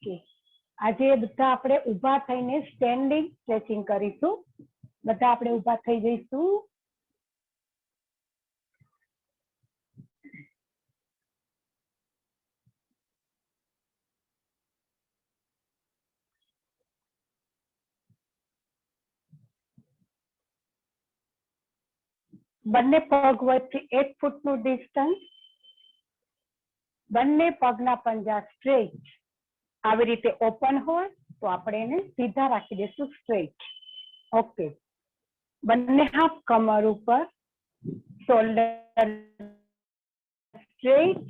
Okay, આજે બધા આપણે ઊભા થઈને સ્ટેન્ડિંગ સ્ટ્રેચિંગ કરીશું. બધા આપણે ઊભા થઈ જઈશું. બંને પગ વચ્ચે 1 ફૂટનું ડિસ્ટન્સ. બંને પગના પંજા સ્ટ્રેટ. આવી રીતે ઓપન હોય તો આપણે એને સીધા રાખી દઈશું સ્ટ્રેટ. ઓકે, બંને હાથ કમર ઉપર, શોલ્ડર સ્ટ્રેટ,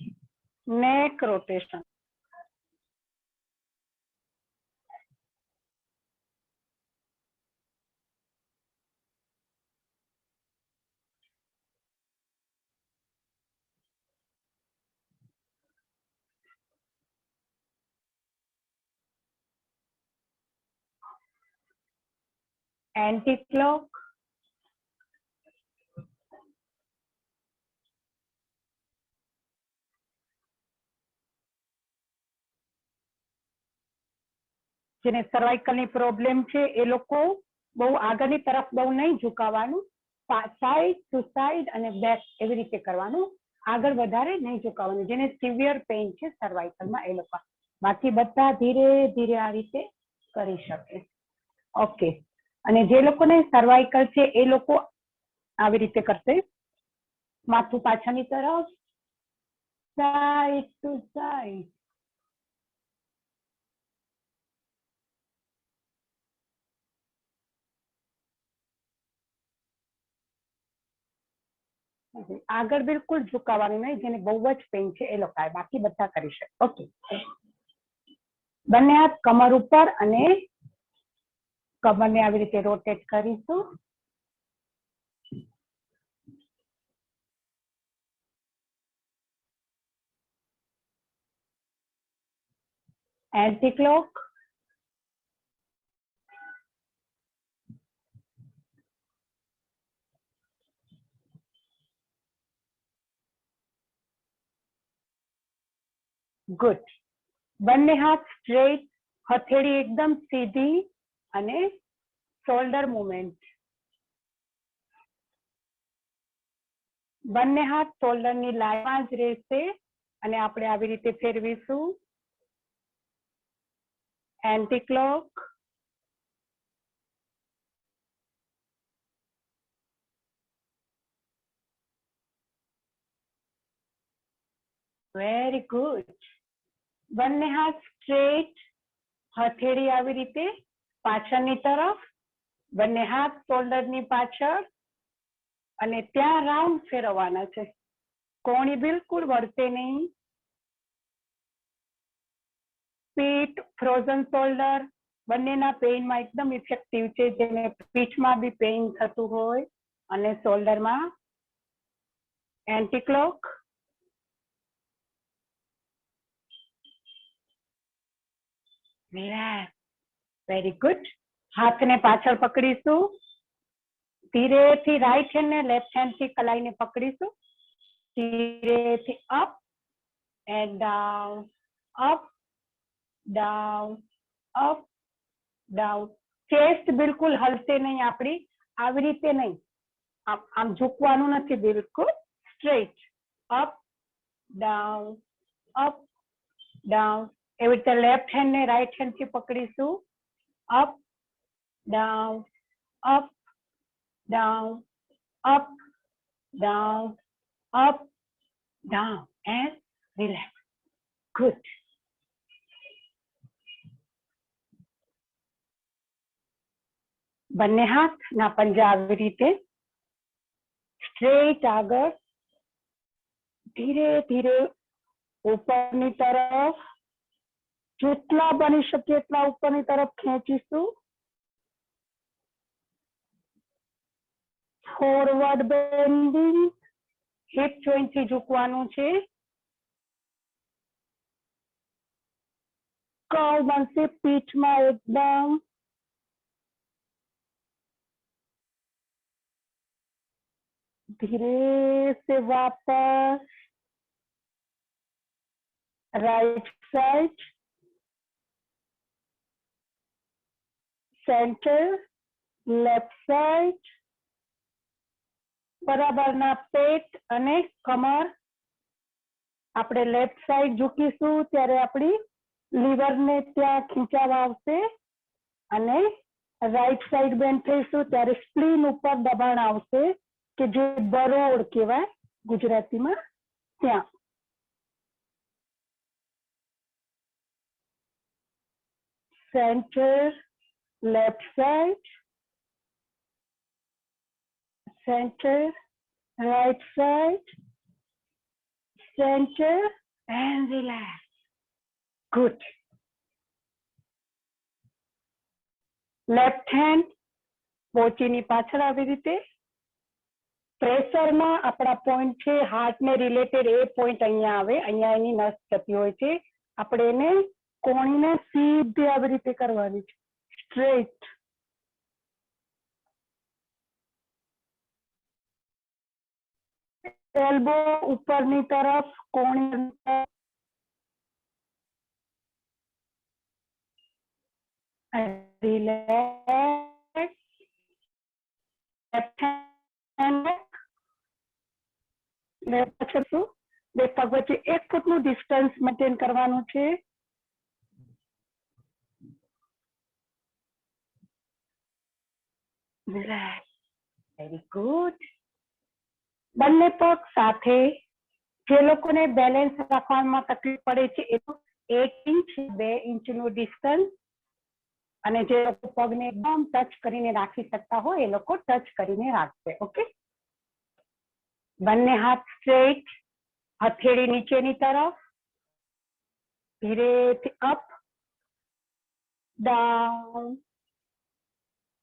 નેક રોટેશન. એન્ટી ક્લોક, જેને સર્વાઇકલની પ્રોબ્લેમ છે એ લોકો બહુ આગળની તરફ બહુ નહીં ઝુકાવાનું, સાઈડ ટુ સાઈડ અને બેક એવી રીતે કરવાનું, આગળ વધારે નહીં ઝુકાવાનું. જેને સિવિયર પેઇન છે સર્વાઇકલમાં એ લોકો. બાકી બધા ધીરે ધીરે આ રીતે કરી શકે. ઓકે, અને જે લોકોને સર્વાઇકલ છે એ લોકો આવી રીતે કરશે. માથું પાછળની તરફ, સાઈડ ટુ સાઈડ. આગળ બિલકુલ ઝુકાવાનું નહીં, જેને બહુ જ પેઇન છે એ લોકો, બાકી બધા કરી શકે. ઓકે, બંને હાથ કમર ઉપર અને કમરને આવી રીતે રોટેટ કરીશું. Anti clock, good. બંને હાથ સ્ટ્રેટ, હથેળી એકદમ સીધી અને શોલ્ડર મુવમેન્ટ. બંને હાથ શોલ્ડરની લાઈનમાં જ રહેશે અને આપણે આવી રીતે ફેરવીશું. Anti clock, very good. બંને હાથ સ્ટ્રેટ, હથેળી આવી રીતે પાછળની તરફ, બંને હાથ શોલ્ડરની પાછળ અને ત્યાં રાઉન્ડ ફેરવવાના છે. કોણી બિલકુલ વળશે નહીં. પીઠ, ફ્રોઝન શોલ્ડર બંનેના પેઇનમાં એકદમ ઇફેક્ટિવ છે. જેને પીઠમાં બી પેઇન થતું હોય અને શોલ્ડરમાં. Anti clock, very good. હાથને પાછળ પકડીશું. ધીરેથી રાઈટ હેન્ડ ને લેફ્ટ હેન્ડ થી કલાઈને પકડીશું. ધીરેથી up and down, up down, up down. Chest બિલકુલ હલશે નહીં આપણી, આવી રીતે નહીં, આમ ઝૂકવાનું નથી, બિલકુલ straight. Up down, up down. એવી રીતે લેફ્ટ હેન્ડ ને રાઈટ હેન્ડ થી પકડીશું. Up down, up down, up down, up down and relax. Good. બંને હાથના પંજા આવી રીતે સ્ટ્રેટ આગળ, ધીરે ધીરે ઉપરની તરફ, જેટલા બની શકે એટલા ઉપરની તરફ ખેંચીશું. ફોરવર્ડ બેન્ડિંગ, હિપ જોઈન્ટ થી ઝૂકવાનું છે. કર્વ બનશે પીઠમાં એકદમ. धीरे से वापस right side, centre, left side, બરાબરના પેટ અને કમર. આપણે લેફ્ટ સાઈડ ઝૂકીશું ત્યારે આપણી લીવરને ત્યાં ખીંચાવા આવશે અને રાઈટ સાઈડ બેન્ડ થઈશું ત્યારે સ્પ્લીન ઉપર દબાણ આવશે કે જે બરોડ કહેવાય ગુજરાતીમાં ત્યાં. Centre, left side, centre, right side, center and relax. Good. Left hand પોચીની પાછળ આવી રીતે. પ્રેશરમાં આપણા પોઈન્ટ છે હાર્ટને રિલેટેડ એ પોઈન્ટ અહીંયા આવે, અહીંયા એની નસ જતી હોય છે. આપણે એને કોણીને સીધી આવી રીતે કરવાની છે, સ્ટ્રેટ. એલ્બો ઉપરની તરફ, કોણી રિલેક્સ. લેફ્ટ હેન્ડ પાછળ બે પગ વચ્ચે 1 ફૂટનું ડિસ્ટન્સ મેન્ટેન કરવાનું છે. Very good. બંને પગ સાથે. જે લોકોને બેલેન્સ રાખવામાં તકલીફ પડે છે એ તો 1 ઇંચ 2 ઇંચનું ડિસ્ટન્સ, અને જે લોકો પગને એકદમ ટચ કરીને રાખી શકતા હોય એ લોકો ટચ કરીને રાખશે. ઓકે. બંને હાથ સ્ટ્રેટ, હથેળી નીચેની તરફ, ધીરેથી up down,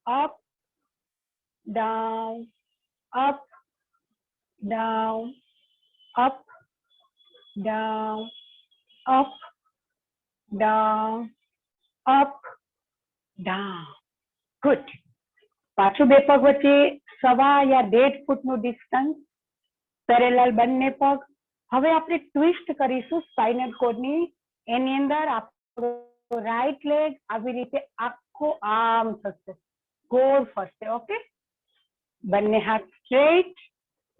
up down, up down, up down, up down, up down. Good. પાછું બે પગ વચ્ચે 1.25 યા 1.5 ફૂટનું ડિસ્ટન્સ, પેરેલલ બંને પગ. હવે આપણે ટ્વિસ્ટ કરીશું સ્પાઇનલ કોર્ડની. એની અંદર આપણો રાઈટ લેગ આવી રીતે આખો આમ થશે, ગોળ ફરશે. ઓકે. બંને હાથ straight,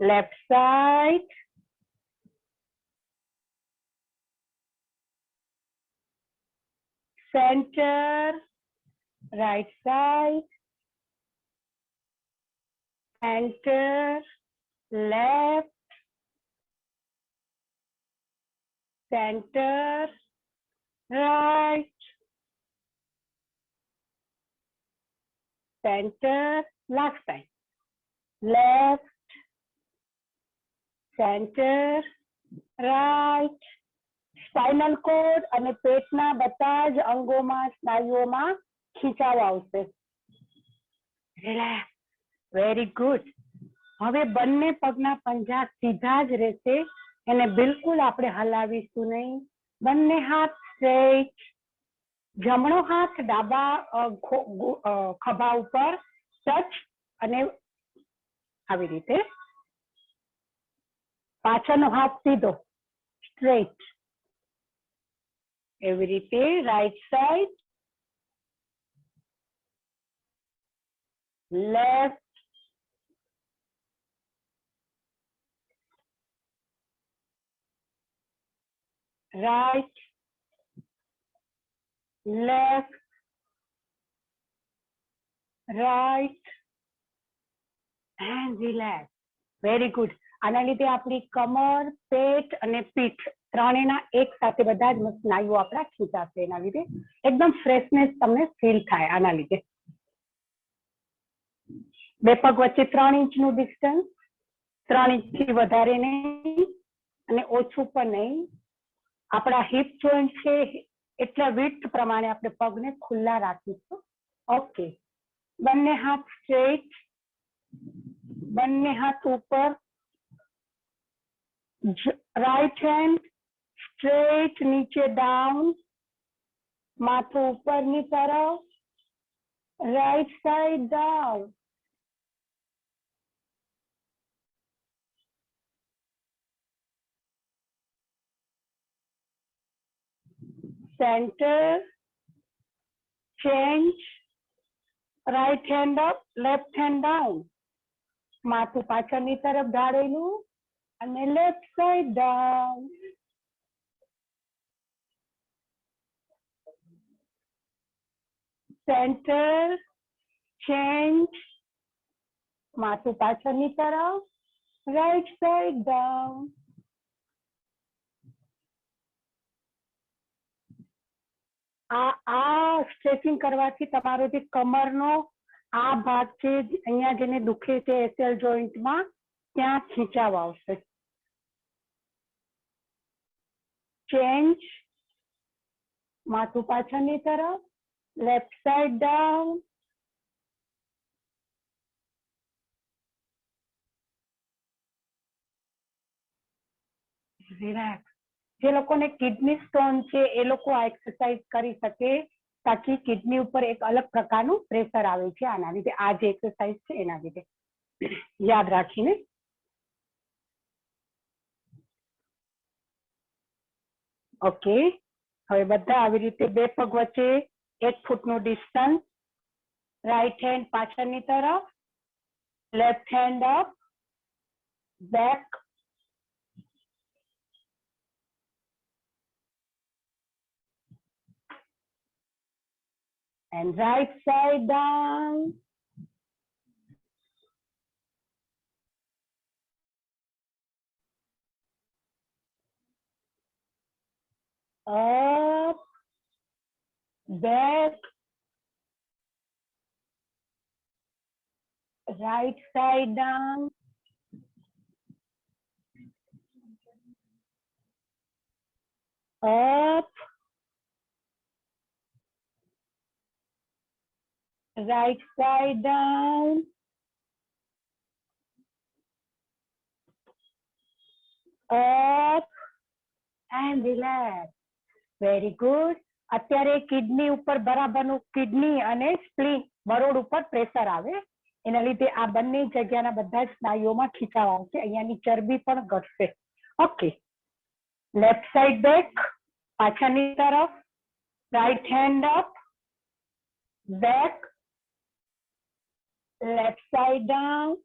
left side, centre, right side, center, left, center, right, center, last time, left, center, right. Spinal cord અને પેટના બધા જ અંગોમાં, સ્નાયુઓમાં ખીચાવ આવશે. રિલેક્સ. Very good. હવે બંને પગના પંજા સીધા જ રહેશે, એને બિલકુલ આપણે હલાવીશું નહીં. બંને હાથ સ્ટ્રેટ, જમણો હાથ ડાબા ખભા ઉપર ટચ અને આવી રીતે, પાછળનો હાથ સીધો સ્ટ્રેટ. એવી રીતે right side, left, right, left, right and relax. Very good. આના લીધે આપણી કમર, પેટ અને પીઠ ત્રણેના એક સાથે બધા જ સ્નાયુઓ આપણા ખીચાશે. એના લીધે એકદમ ફ્રેશનેસ તમને ફીલ થાય. આના લીધે બે પગ વચ્ચે 3 ઇંચનું ડિસ્ટન્સ, 3 ઇંચથી વધારે નહીં અને ઓછું પણ નહીં. આપણા હિપ જોઈન્ટ છે એટલા વિડ્થ પ્રમાણે આપણે પગને ખુલ્લા રાખીશું. ઓકે. બંને હાથ સ્ટ્રેટ, બંને હાથ ઉપર, રાઈટ હેન્ડ સ્ટ્રેટ નીચે ડાઉન, માથું ઉપરની તરફ, right side down, center, change, right hand up, left hand down. માથું પાછળની તરફ ઢાળેલું અને left side down. Centre, change, માથું પાછળની તરફ, રાઈટ સાઈડ ડાઉન. આ સ્ટ્રેચિંગ કરવાથી તમારો જે કમરનો આ ભાગ છે અહીંયા જેને દુખે છે એસએલ જોઈન્ટમાં ત્યાં ખીચાવ આવશે. ચેન્જ, માથું પાછળની તરફ, લેફ્ટ સાઈડ ડાઉન. રિલેક્સ. જે લોકોને કિડની સ્ટોન છે એ લોકો આ એક્સરસાઇઝ કરી શકે તાકી કિડની ઉપર એક અલગ પ્રકારનું પ્રેશર આવે છે આના લીધે. આ જે એક્સરસાઇઝ છે એના લીધે યાદ રાખીને. ઓકે, હવે બધા આવી રીતે બે પગ વચ્ચે 1 ફૂટનું ડિસ્ટન્સ. રાઈટ હેન્ડ પાછળની તરફ, left hand up, back, and right side down. Up, back, right side down. Up, right side down. Up and relax. Very good. અત્યારે કિડની ઉપર બરાબરનું કિડની અને સ્પ્લીન બરોડ ઉપર પ્રેશર આવે એના લીધે આ બંને જગ્યાના બધા સ્નાયુઓમાં ખીચાવ આવશે. અહીંયાની ચરબી પણ ઘટશે. ઓકે, લેફ્ટ સાઈડ બેક, પાછળની તરફ, right hand up, back, left side down.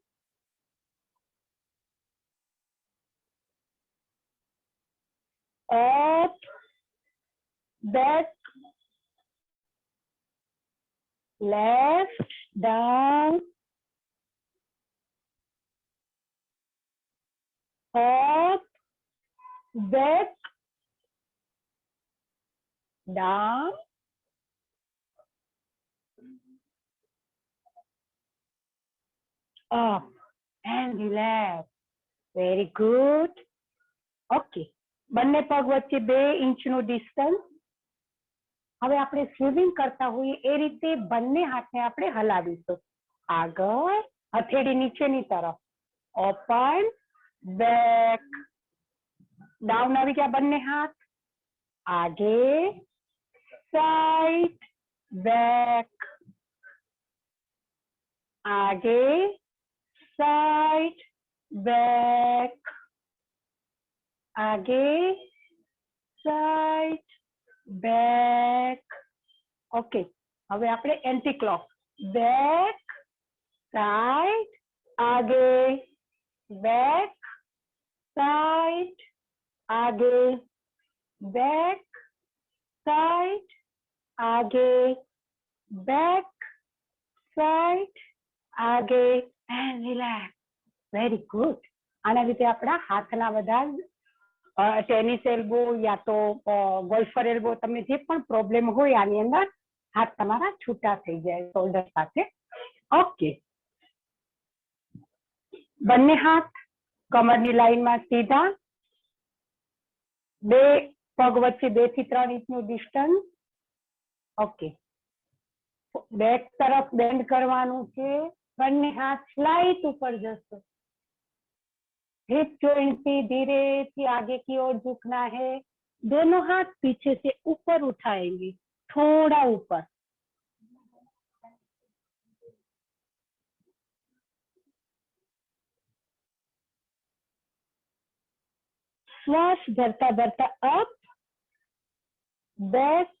Up, back, left, down, up, back, down, up, and relax. Very good. Okay. બંને પગ વચ્ચે 2 ઇંચનું ડિસ્ટન્સ. હવે આપણે સ્વિમિંગ કરતા હોઈએ એ રીતે બંને હાથને આપણે હલાવીશું. આગળ, હથેળી નીચેની તરફ, ઓપન, બેક, ડાઉન આવી ગયા બંને હાથ, આગે, સાઈડ, બેક, આગે, સાઈડ, બેક, आगे, साइड, बैक. ओके, હવે આપણે એન્ટી ક્લોક. બેક, સાઈડ, આગે, બેક, સાઈડ, આગે, બેક, સાઈડ, આગે, બેક, સાઈડ, આગે, એન્ડ રિલેક્સ. Very good. આના લીધે આપણા હાથના બધા ટેનિસ એલ્બો યા તો ગોલ્ફર એલ્બો તમને જે પણ પ્રોબ્લેમ હોય આની અંદર હાથ તમારા છૂટા થઈ જાય શોલ્ડર સાથે. ઓકે, બંને હાથ કમરની લાઈનમાં सीधा, 2 પગ વચ્ચે 2 થી 3 ઇંચનું ડિસ્ટન્સ. ઓકે, બેક તરફ બેન્ડ કરવાનું છે. બંને હાથ સ્લાइट ऊपर જશે. हिप जॉइंट से धीरे से आगे की ओर झुकना है. दोनों हाथ पीछे से ऊपर उठाएंगे, थोड़ा ऊपर. श्वास भरता भरता अप, बैक,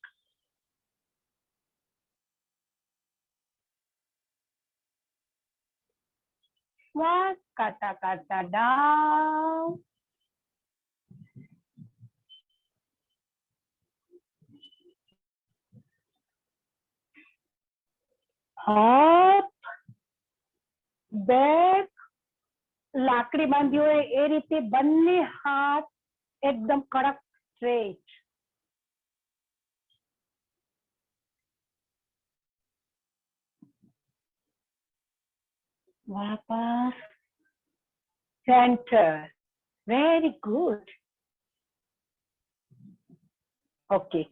શ્વાસ કાઢતા કાઢતા ડાઉન, અપ, બેક. લાકડી બાંધી હોય એ રીતે બંને હાથ એકદમ કડક સ્ટ્રેચ. વાપસ સેન્ટર. Very good. ઓકે,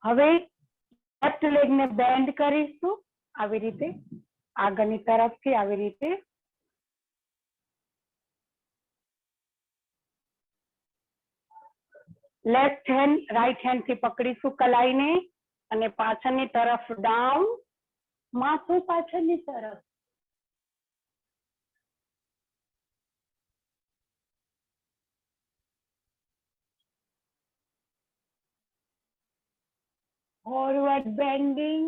હવે લેફ્ટ લેગ ને બેન્ડ કરીશું આવી રીતે, આગળની તરફથી આવી રીતે. લેફ્ટ હેન્ડ રાઈટ હેન્ડ થી પકડીશું કલાઈને અને પાછળની તરફ ડાઉન, માથું પાછળની તરફ. Forward bending.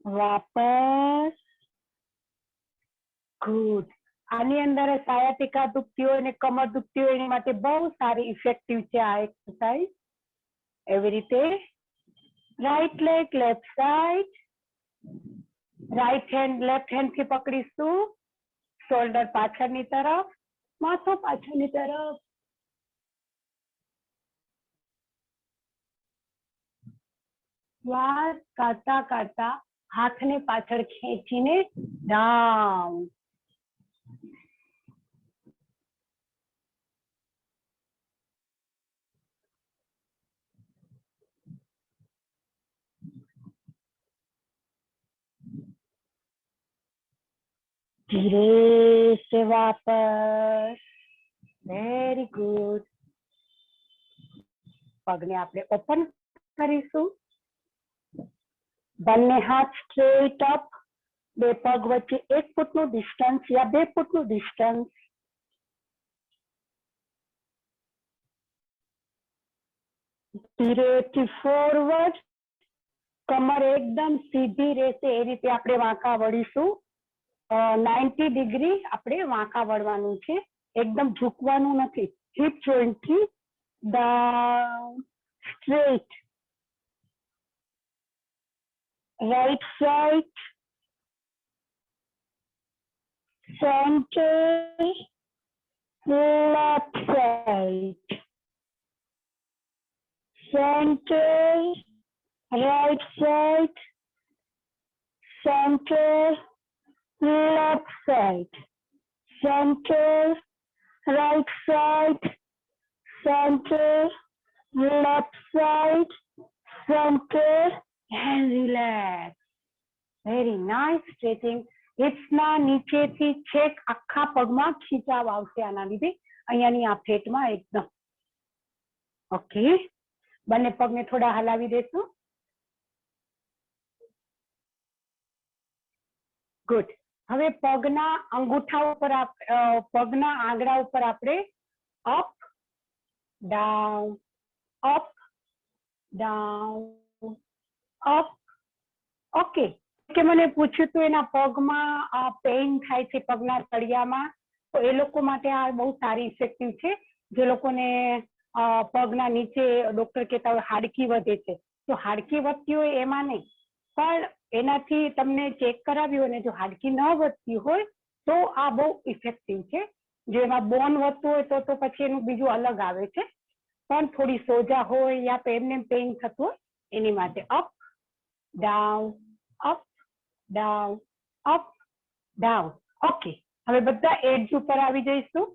વાપસ. ગુડ. આની અંદર સાયાટિકા દુખતી હોય ને કમર દુખતી હોય એની માટે બહુ સારી ઇફેક્ટિવ છે આ એક્સરસાઇઝ. એવી રીતે right leg left side, right hand left hand થી પકડીશું, શોલ્ડર પાછળની તરફ, માથું પાછળની તરફ. શ્વાસ કાઢતા કાઢતા હાથને પાછળ ખેંચીને ડાઉન. धीरे से वापस. Very good. પગને આપણે ઓપન કરીશું. બંને હાથ સ્ટ્રેટ અપ, બે પગ વચ્ચે 1 ફૂટનું ડિસ્ટન્સ યા 2 ફૂટનું ડિસ્ટન્સ. ધીરેથી ફોરવર્ડ. કમર એકદમ સીધી રહેશે એ રીતે આપણે વાંકા વળીશું. 90 ડિગ્રી આપણે વાંકા વળવાનું છે, એકદમ ઝૂકવાનું નથી. હિપ જોઈન્ટ થી down, straight. Right side, centre, left side, centre, right side, centre, left side, center, right side, center, left side, center, and relax. Very nice stretching. Hips ના નીચેથી છેક આખા પગમાં ખીચાવ આવશે આના લીધે, અહીંયાની આ ફેટમાં એકદમ. ઓકે, બંને પગને થોડા હલાવી દેશું. ગુડ. હવે પગના અંગૂઠા ઉપર પગના આંગળા ઉપર આપણે up down, up down, up. Okay, કે મને પૂછ્યું હતું એના પગમાં પેઇન થાય છે પગના તળિયામાં, તો એ લોકો માટે આ બહુ સારી ઇફેક્ટિવ છે. જે લોકોને પગના નીચે ડોક્ટર કહેતા હોય હાડકી વધે છે, તો હાડકી વધતી હોય એમાં નહીં, પણ એનાથી તમને ચેક કરાવ્યું હોય ને જો હાડકી ન વધતી હોય તો આ બહુ ઇફેક્ટિવ છે. જો એમાં બોન વધતું હોય તો પછી એનું બીજું અલગ આવે છે, પણ થોડી સોજા હોય યા તો એમને પેઇન થતું હોય એની માટે up down, up down, up down. Okay, હવે બધા એડ્જ ઉપર આવી જઈશું.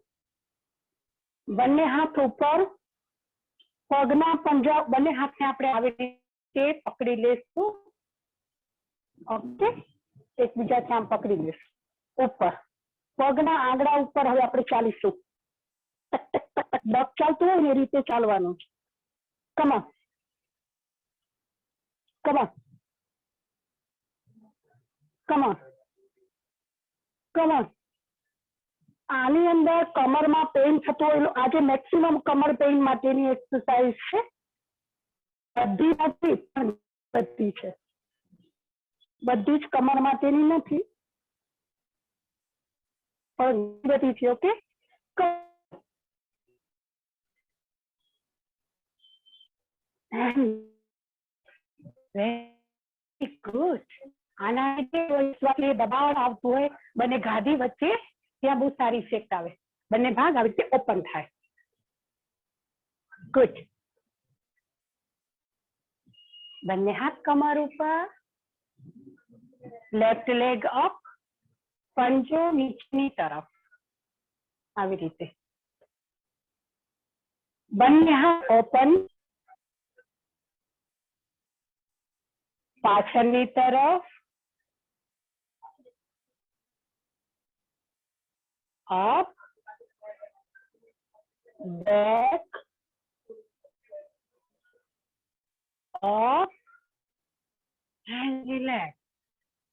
બંને હાથ ઉપર, પગના પંજા બંને હાથને આપણે આવી રીતે પકડી લેશું. ઓકે, એકબીજાથી આમ પકડી લેશું ઉપર. પગના આંગળા ઉપર હવે આપણે ચાલીશું. ડગ ચાલતું હોય ને એ રીતે ચાલવાનું. Come on come on come on come on. આની અંદર કમરમાં પેઇન થતું હોય આજે મેક્સિમમ કમર પેઇન માટેની એક્સરસાઇઝ છે બધી નથી પણ બધી છે બધી જ કમર માટેની નથી પણ બધી છે ઓકે વેરી ગુડ આના લીધે દબાણ આવતું હોય બંને ગાદી વચ્ચે ત્યાં બહુ સારી ઇફેક્ટ આવે બંને ભાગ આવી રીતે ઓપન થાય ગુડ બંને હાથ કમર ઉપર લેફ્ટ લેગ અપ પંજો નીચેની તરફ આવી રીતે બંને હાથ ઓપન પાછળની તરફ up back up and relax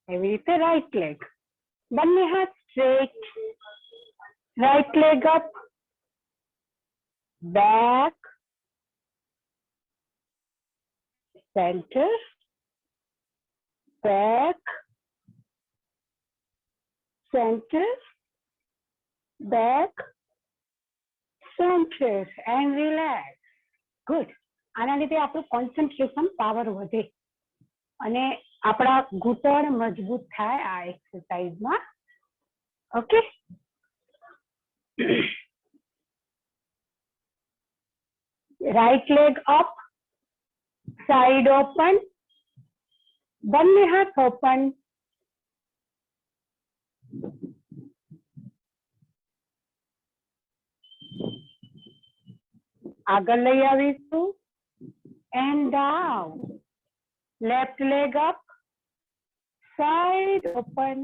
એવી રીતે રાઈટ લેગ બંને હાથ straight right leg up back centre back center back center and relax good આના લીધે આપણું કોન્સન્ટ્રેશન પાવર વધે અને આપણા ઘૂંટણ મજબૂત થાય આ એક્સરસાઇઝમાં okay right leg up side open બંને હાથ ઓપન આગળ લઈ આવીશું and down left leg up side open